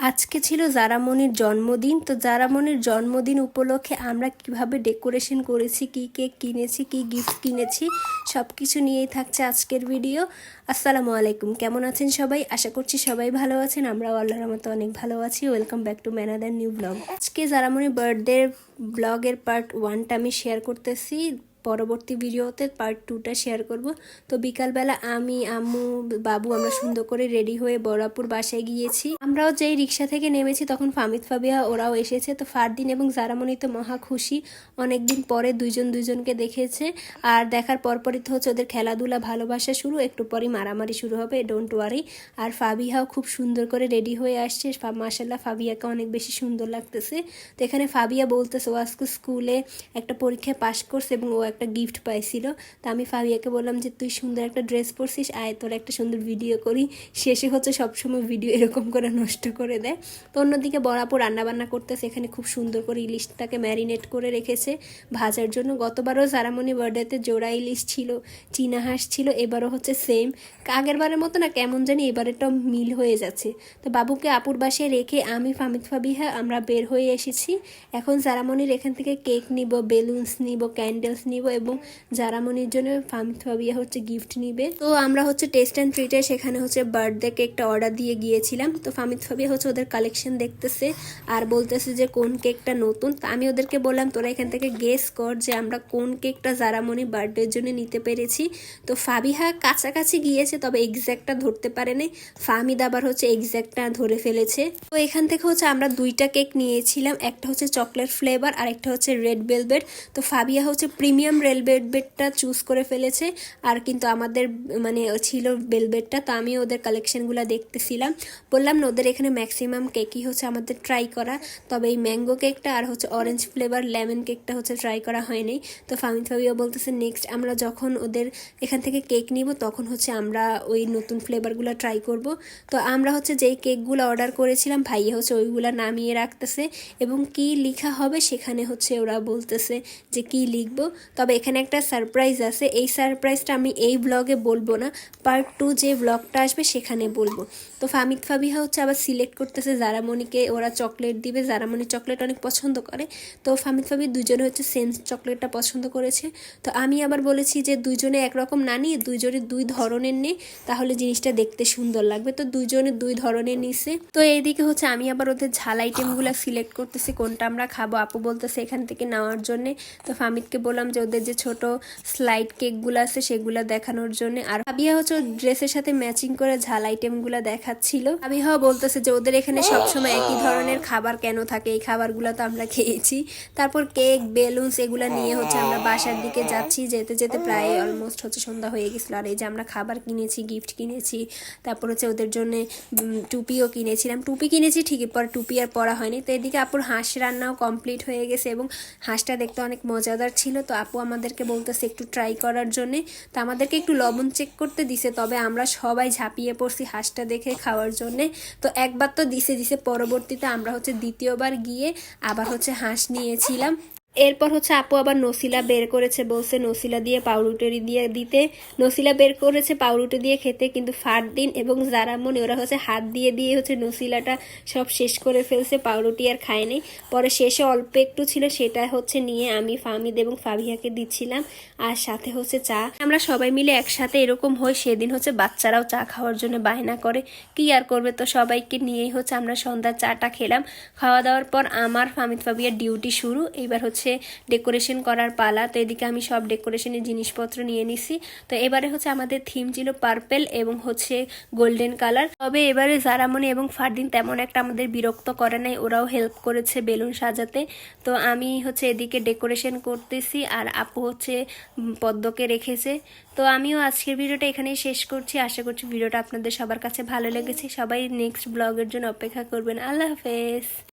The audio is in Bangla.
আজকে ছিল জারামনির জন্মদিন। তো জারামনির জন্মদিন উপলক্ষে আমরা কিভাবে ডেকোরেশন করেছি, কি কেক কিনেছি, কি গিফট কিনেছি, সব কিছু নিয়েই থাকছে আজকের ভিডিও। আসসালামু আলাইকুম, কেমন আছেন সবাই? আশা করছি সবাই ভালো আছেন, আমরাও আল্লাহর মতো অনেক ভালো আছি। Welcome back to my another new blog. আজকে জারামনির বার্থডে ব্লগের পার্ট 1টা আমি শেয়ার করতেছি, পরবর্তী ভিডিওতে পার্ট 2টা শেয়ার করব। তো বিকালবেলা আমি, আম্মু, বাবু আমরা সুন্দর করে রেডি হয়ে বড়াপুর বাসায় গিয়েছি। আমরাও যেই রিক্সা থেকে নেমেছি তখন ফামিদ ফাবিহা ওরাও এসেছে। তো ফারদিন এবং জারামনি তো মহা খুশি, অনেকদিন পরে দুইজন দুইজনকে দেখেছে। আর দেখার পরপরই তো হচ্ছে ওদের খেলাধুলা, ভালোবাসা শুরু, একটু পরই মারামারি শুরু হবে, ডোন্ট ওয়ারি। আর ফাবিহাও খুব সুন্দর করে রেডি হয়ে আসছে, মাশাল্লাহ ফাবিয়াকে অনেক বেশি সুন্দর লাগতেছে। তো এখানে ফাবিয়া বলতেছে ও আজকে স্কুলে একটা পরীক্ষায় পাশ করছে এবং ও একটা গিফট পাইছিল। তো আমি ফাবিয়াকে বললাম যে তুই সুন্দর একটা ড্রেস পরছিস, আয় তোর একটা সুন্দর ভিডিও করি। শেষে হচ্ছে সবসময় ভিডিও এরকম করে নষ্ট করে দেয়। তো অন্যদিকে বড়াপু রান্নাবান্না করতেছে, এখানে খুব সুন্দর করে ইলিশটাকে ম্যারিনেট করে রেখেছে ভাজার জন্য। গতবারও জারামনি বার্থডেতে জোড়া ইলিশ ছিল, চীনা হাঁস ছিল, এবারও হচ্ছে সেম। আগের বারের মতো না কেমন জানি এবারেটাও মিল হয়ে যাচ্ছে। তো বাবুকে আপুর বাসায় রেখে আমি, ফামিদ ফাবিহা আমরা বের হয়ে এসেছি। এখন জারামনির এখান থেকে কেক নিব, বেলুনস নিব, ক্যান্ডেলস নিব এবং জারামনির জন্য ফামিদ ফাবিয়া হচ্ছে গিফট নিবে। তো আমরা হচ্ছে টেস্ট অ্যান্ড ট্রিটে সেখানে হচ্ছে বার্থডে কেকটা অর্ডার দিয়ে গিয়েছিলাম। তো ফামিদ ফাবিয়া হচ্ছে ওদের কালেকশন দেখতেছে আর বলতেছে যে কোন কেকটা নতুন। তো আমি ওদেরকে বললাম তোরা এখান থেকে গেস কর যে আমরা কোন কেকটা জারামনি বার্থডের জন্য নিতে পেরেছি। তো ফাবিহা কাছাকাছি গিয়েছে, তবে এক্স্যাক্টটা ধরতে পারে নাই। ফামিদ আবার হচ্ছে এক্স্যাক্টটা ধরে ফেলেছে। তো এখান থেকে হচ্ছে আমরা দুইটা কেক নিয়েছিলাম, একটা হচ্ছে চকলেট ফ্লেভার আর একটা হচ্ছে রেড ভেলভেট। তো ফাবিয়া হচ্ছে প্রিমিয়াম রেড ভেলভেটটা চুজ করে ফেলেছে, আর কিন্তু আমাদের মানে ছিল ভেলভেটটা। তো আমি ওদের কালেকশনগুলো দেখতেছিলাম, বললাম না ওদের এখানে ম্যাক্সিমাম কেকই হচ্ছে আমাদের ট্রাই করা, তবে এই ম্যাঙ্গো কেকটা আর হচ্ছে অরেঞ্জ ফ্লেভার লেমন কেকটা হচ্ছে ট্রাই করা হয়নি। তো ফামিদ ফাবিয়া বলতেছে নেক্সট আমরা যখন ওদের এখান থেকে কেক নিব তখন হচ্ছে আমরা ওই নতুন ফ্লেভারগুলো ট্রাই করব। তো আমরা হচ্ছে যেই কেকগুলো অর্ডার করেছিলাম ভাইয়া হচ্ছে ওইগুলো নামিয়ে রাখতেছে এবং কি লেখা হবে সেখানে হচ্ছে ওরা বলতেছে যে কি লিখবো। তবে এখানে একটা সারপ্রাইজ আছে, এই সারপ্রাইজটা আমি এই ব্লগে বলবো না, পার্ট 2 যে ব্লগটা আসবে সেখানে বলবো। তো ফামিদ ফাবিহা হচ্ছে আবার সিলেক্ট করতেছে জারামনিকে ওরা চকলেট দিবে, জারামনি চকলেট অনেক পছন্দ করে। তো ফামিদ ফাবি দুজনে হচ্ছে সেন্স চকলেটটা পছন্দ করেছে। তো আমি আবার বলেছি যে দুইজনে একরকম না নিয়ে দুইজনে দুই ধরনের নে, তাহলে জিনিসটা দেখতে সুন্দর লাগবে। তো দুইজনে দুই ধরনের নিছে। তো এইদিকে হচ্ছে আমি আবার ওদের ঝাল আইটেমগুলো সিলেক্ট করতেছি কোনটা আমরা খাবো। আপু বলতেছে এখান থেকে নেওয়ার জন্যে। তো ফামিদকে বললাম যে ওদের যে ছোট স্লাইড কেকগুলো আছে সেগুলো দেখানোর জন্য। আর ফাবিয়া হচ্ছে ড্রেসের সাথে ম্যাচিং করে ঝাল আইটেমগুলো দেখাচ্ছিল। ফাবিহা বলতেছে যে ওদের এখানে সবসময় একই ধরনের খাবার কেন থাকে, এই খাবারগুলো তো আমরা খেয়েছি। তারপর কেক, বেলুনস এগুলো নিয়ে হচ্ছে আমরা বাসার দিকে যাচ্ছি। যেতে যেতে প্রায় অলমোস্ট হচ্ছে সন্ধ্যা হয়ে গেছিলো। আর এই যে আমরা খাবার কিনেছি, গিফট কিনেছি, তারপর হচ্ছে ওদের জন্য টুপিও কিনেছিলাম। টুপি কিনেছি ঠিকই, পর টুপি আর পরা হয়নি। তো এদিকে আপুর হাঁস রান্নাও কমপ্লিট হয়ে গেছে এবং হাঁসটা দেখতে অনেক মজাদার ছিল। তো আপু আমাদেরকে বলতেছে একটু ট্রাই করার জন্যে। তো আমাদেরকে একটু লবণ চেক করতে দিছে, তবে আমরা সবাই ঝাঁপিয়ে পড়ছি হাঁসটা দেখে খাওয়ার জন্যে। তো একবার তো দিছে, পরবর্তীতে আমরা হচ্ছে দ্বিতীয়বার গিয়ে আবার হচ্ছে হাঁস নিয়েছিলাম। এরপর হচ্ছে আপু আবার নসিলা বের করেছে, বলছে নসিলা দিয়ে পাউরুটি দিয়ে দিতে। নসিলা বের করেছে পাউরুটি দিয়ে খেতে, কিন্তু ফারদিন এবং জারামনি ওরা হচ্ছে হাত দিয়ে দিয়ে হচ্ছে নসিলাটা সব শেষ করে ফেলছে, পাউরুটি আর খায়নি। পরে শেষে অল্প একটু ছিল, সেটা হচ্ছে নিয়ে আমি, ফামিদ এবং ফাবিহাকে দিচ্ছিলাম, আর সাথে হচ্ছে চা। আমরা সবাই মিলে একসাথে এরকম হই। সেদিন হচ্ছে বাচ্চারাও চা খাওয়ার জন্য বায়না করে, কি আর করবে, তো সবাইকে নিয়েই হচ্ছে আমরা সন্ধ্যার চাটা খেলাম। খাওয়া দাওয়ার পর আমার, ফামিদ ফাবিয়ার ডিউটি শুরু। এইবার হচ্ছে ডেকোরেশন করার পালা। তো এদিকে আমি সব ডেকোরেশনের জিনিসপত্র নিয়ে নিছি। তো এবারে হচ্ছে আমাদের থিম ছিল পার্পেল এবং হচ্ছে গোল্ডেন কালার। তবে এবারে জারামনি এবং ফারদিন তেমন একটা আমাদের বিরক্ত করে নাই, ওরাও হেল্প করেছে বেলুন সাজাতে। তো আমি হচ্ছে এদিকে ডেকোরেশন করতেছি আর আপু হচ্ছে পদ্মকে রেখেছে। তো আমিও আজকের ভিডিওটা এখানেই শেষ করছি। আশা করছি ভিডিওটা আপনাদের সবার কাছে ভালো লেগেছে। সবাই নেক্সট ব্লগের জন্য অপেক্ষা করবেন। আল্লাহ হাফেজ।